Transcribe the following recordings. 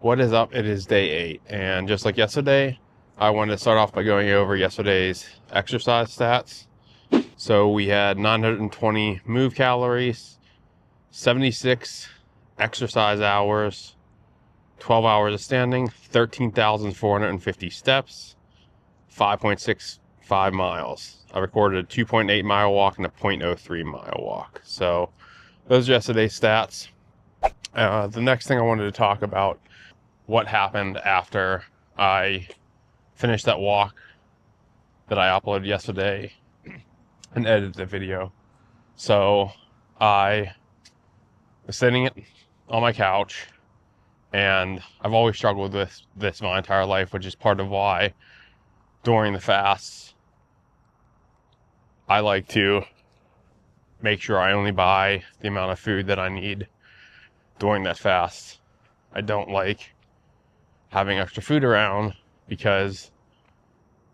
What is up? It is day 8, and just like yesterday, I wanted to start off by going over yesterday's exercise stats. So we had 920 move calories, 76 exercise hours, 12 hours of standing, 13,450 steps, 5.65 miles. I recorded a 2.8 mile walk and a 0.03 mile walk. So those are yesterday's stats. The next thing I wanted to talk about what happened after I finished that walk that I uploaded yesterday and edited the video. So I was sitting on my couch, and I've always struggled with this my entire life, which is part of why during the fasts I like to make sure I only buy the amount of food that I need during that fast. I don't like having extra food around because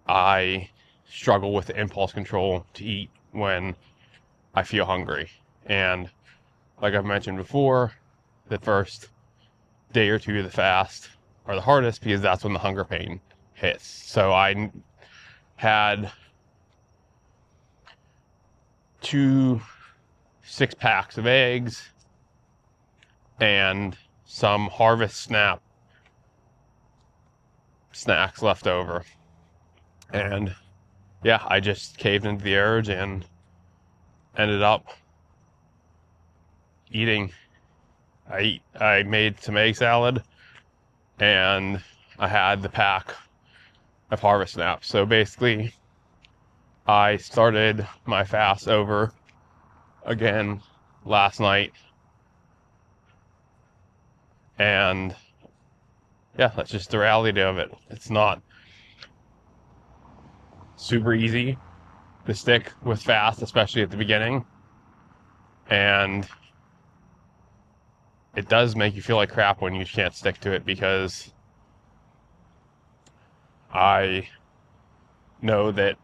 I struggle with the impulse control to eat when I feel hungry. And like I've mentioned before, the first day or two of the fast are the hardest because that's when the hunger pain hits. So I had 2 6-packs of eggs and some Harvest Snap snacks left over. And yeah, I just caved into the urge and ended up eating. I made some egg salad, and I had the pack of Harvest Snaps. So basically, I started my fast over again last night. And yeah, that's just the reality of it. It's not super easy to stick with fast, especially at the beginning. And it does make you feel like crap when you can't stick to it, because I know that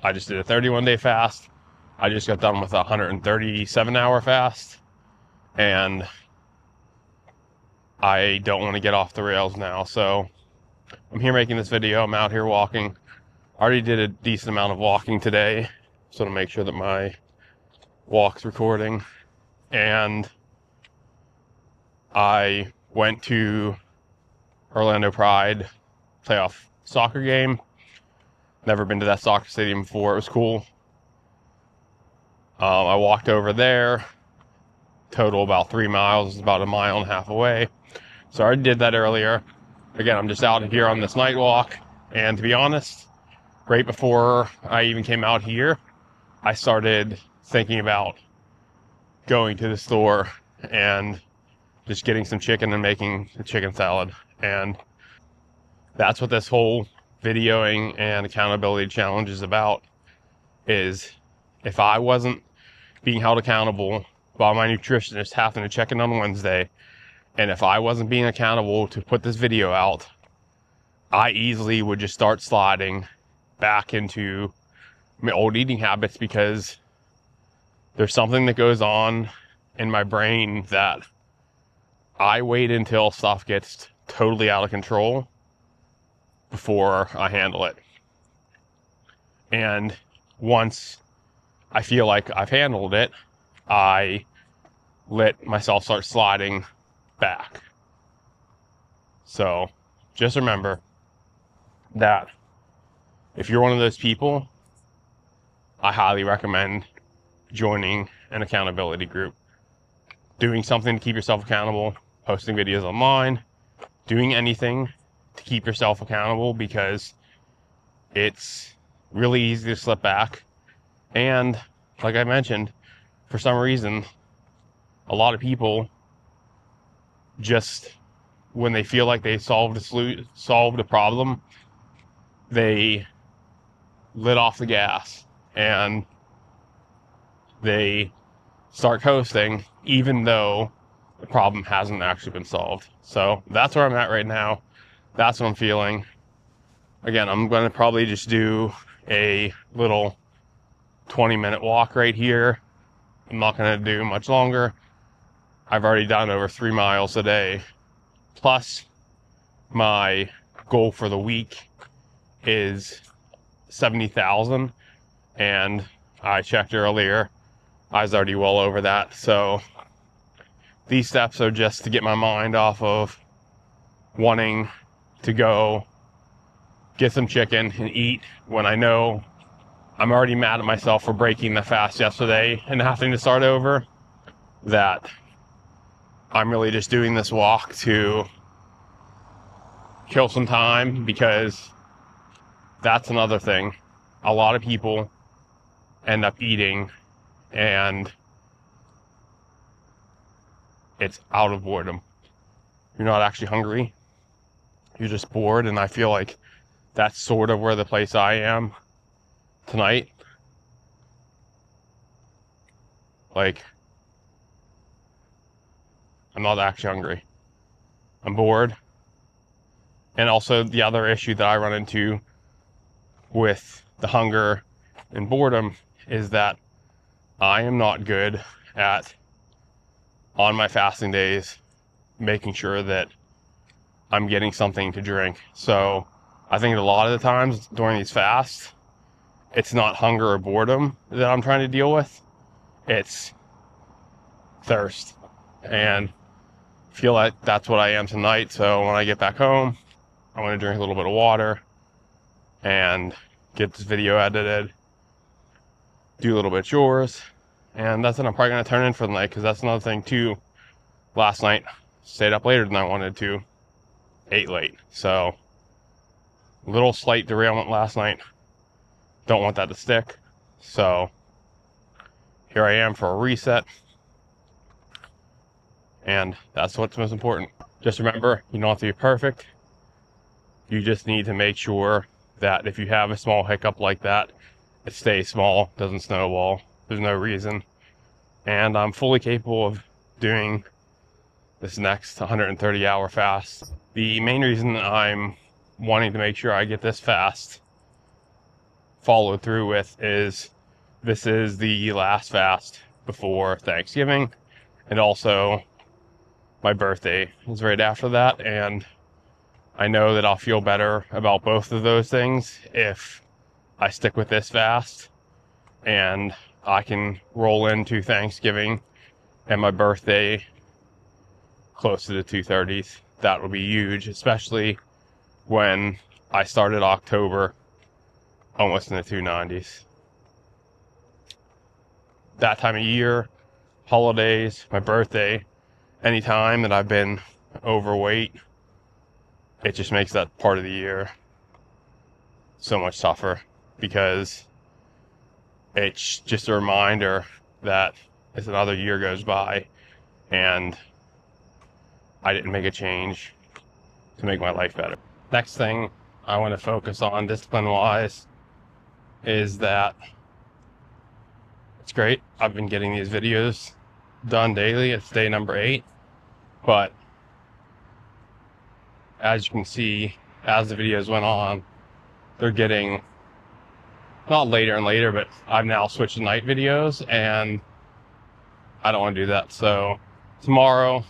I just did a 31-day fast. I just got done with a 137-hour fast, and I don't want to get off the rails now. So I'm here making this video. I'm out here walking. I already did a decent amount of walking today, so to make sure that my walk's recording. And I went to Orlando Pride playoff soccer game. Never been to that soccer stadium before. It was cool. I walked over there. Total about 3 miles. It's about 1.5 miles away. So I already did that earlier. Again, I'm just out here on this night walk. And to be honest, right before I even came out here, I started thinking about going to the store and just getting some chicken and making a chicken salad. And that's what this whole videoing and accountability challenge is about. Is if I wasn't being held accountable by my nutritionist having to check in on Wednesday, and if I wasn't being accountable to put this video out, I easily would just start sliding back into my old eating habits, because there's something that goes on in my brain that I wait until stuff gets totally out of control before I handle it. And once I feel like I've handled it, I let myself start sliding back. So just remember that if you're one of those people, I highly recommend joining an accountability group. Doing something to keep yourself accountable, posting videos online, doing anything to keep yourself accountable, because it's really easy to slip back. And like I mentioned, for some reason, a lot of people just, when they feel like they solved a problem, they let off the gas and they start coasting, even though the problem hasn't actually been solved. So that's where I'm at right now. That's what I'm feeling. Again, I'm going to probably just do a little 20-minute walk right here. I'm not going to do much longer. I've already done over 3 miles a day. Plus, my goal for the week is 70,000, and I checked earlier, I was already well over that. So these steps are just to get my mind off of wanting to go get some chicken and eat when I know I'm already mad at myself for breaking the fast yesterday and having to start over. That I'm really just doing this walk to kill some time, because that's another thing. A lot of people end up eating and it's out of boredom. You're not actually hungry. You're just bored, and I feel like that's sort of where the place I am tonight. Like, I'm not actually hungry. I'm bored. And also the other issue that I run into with the hunger and boredom is that I am not good at, on my fasting days, making sure that I'm getting something to drink. So I think a lot of the times during these fasts, it's not hunger or boredom that I'm trying to deal with. It's thirst. And I feel like that's what I am tonight. So when I get back home, I'm going to drink a little bit of water and get this video edited, do a little bit of chores, and that's what I'm probably going to turn in for the night, because that's another thing too. Last night, stayed up later than I wanted to, ate late. So, little slight derailment last night. Don't want that to stick. So, here I am for a reset. And that's what's most important. Just remember, you don't have to be perfect. You just need to make sure that if you have a small hiccup like that, it stays small, doesn't snowball. There's no reason. And I'm fully capable of doing this next 130-hour fast. The main reason I'm wanting to make sure I get this fast followed through with is this is the last fast before Thanksgiving, and also my birthday is right after that, and I know that I'll feel better about both of those things if I stick with this fast, and I can roll into Thanksgiving and my birthday close to the 230s. That would be huge, especially when I started October almost in the 290s. That time of year, holidays, my birthday, any time that I've been overweight, it just makes that part of the year so much tougher, because it's just a reminder that as another year goes by and I didn't make a change to make my life better. Next thing I want to focus on discipline-wise is that it's great. I've been getting these videos done daily. It's day number 8. But as you can see, as the videos went on, they're getting not later and later, but I've now switched to night videos, and I don't want to do that. So tomorrow,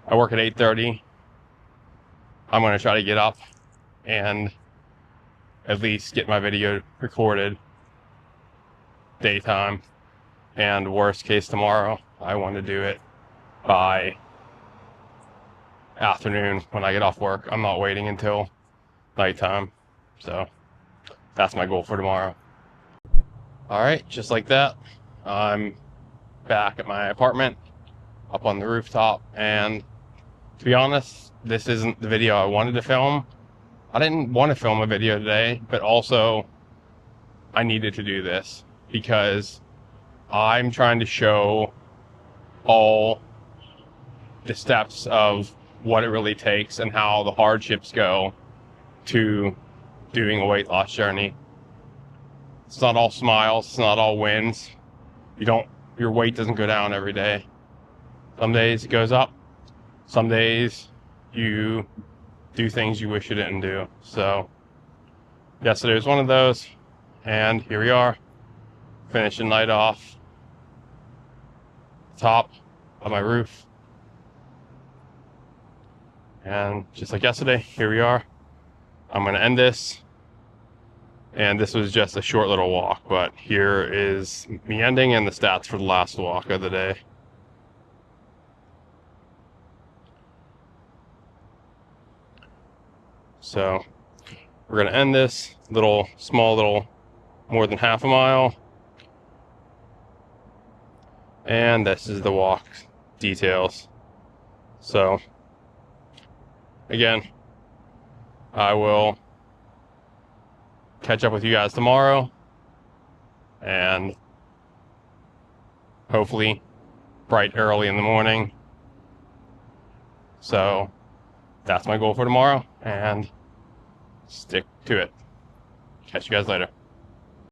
I work at 8:30. I'm going to try to get up and at least get my video recorded daytime. And worst case tomorrow, I want to do it by afternoon when I get off work. I'm not waiting until nighttime. So that's my goal for tomorrow. All right, just like that, I'm back at my apartment up on the rooftop, and to be honest, this isn't the video I wanted to film. I didn't want to film a video today, but also I needed to do this because I'm trying to show all the steps of what it really takes and how the hardships go to doing a weight loss journey. It's not all smiles, it's not all wins. Your weight doesn't go down every day. Some days it goes up. Some days you do things you wish you didn't do. So yesterday was one of those, and here we are, finishing night off, top of my roof. And just like yesterday, here we are. I'm going to end this. And this was just a short little walk, but here is me ending and the stats for the last walk of the day. So we're going to end this small little, more than half a mile. And this is the walk details. So again, I will catch up with you guys tomorrow, and hopefully bright early in the morning. So that's my goal for tomorrow, and stick to it. Catch you guys later.